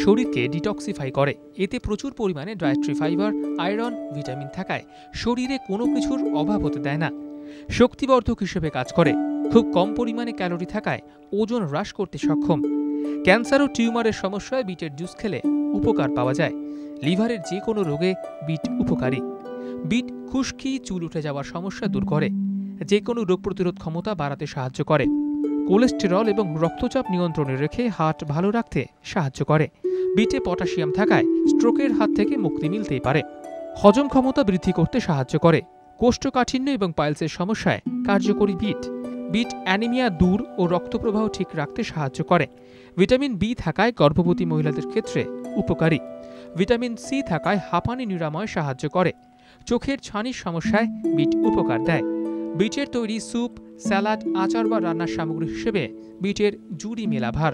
শরীরকে ডিটক্সিফাই করে। এতে প্রচুর পরিমাণে ডায়েটরি ফাইবার, আয়রন, ভিটামিন থাকায় শরীরে কোনো কিছুর অভাব হতে দেয় না। শক্তিবর্ধক হিসেবে কাজ করে। খুব কম পরিমাণে ক্যালোরি থাকায় ওজন হ্রাস করতে সক্ষম। ক্যান্সার ও টিউমারের সমস্যায় বিটের জুস খেলে উপকার পাওয়া যায়। লিভারের যে কোনো রোগে বিট উপকারী। বিট খুশকি, চুল উঠে যাওয়ার সমস্যা দূর করে। যে কোনো রোগ প্রতিরোধ ক্ষমতা বাড়াতে সাহায্য করে। কোলেস্টেরল এবং রক্তচাপ নিয়ন্ত্রণে রেখে হার্ট ভালো রাখতে সাহায্য করে। বিটে পটাশিয়াম থাকায় স্ট্রোকের হাত থেকে মুক্তি মিলতেই পারে। হজম ক্ষমতা বৃদ্ধি করতে সাহায্য করে। কোষ্ঠকাঠিন্য এবং পাইলসের সমস্যায় কার্যকরী বিট। বিট অ্যানিমিয়া দূর ও রক্তপ্রবাহ ঠিক রাখতে সাহায্য করে। ভিটামিন বি থাকায় গর্ভবতী মহিলাদের ক্ষেত্রে উপকারী। ভিটামিন সি থাকায় হাঁপানি নিরাময়ে সাহায্য করে। চোখের ছানির সমস্যায় বিট উপকার দেয়। বিটের তৈরি স্যুপ, স্যালাড, আচার বা রান্নার সামগ্রী হিসেবে বিটের জুড়ি মেলা ভার।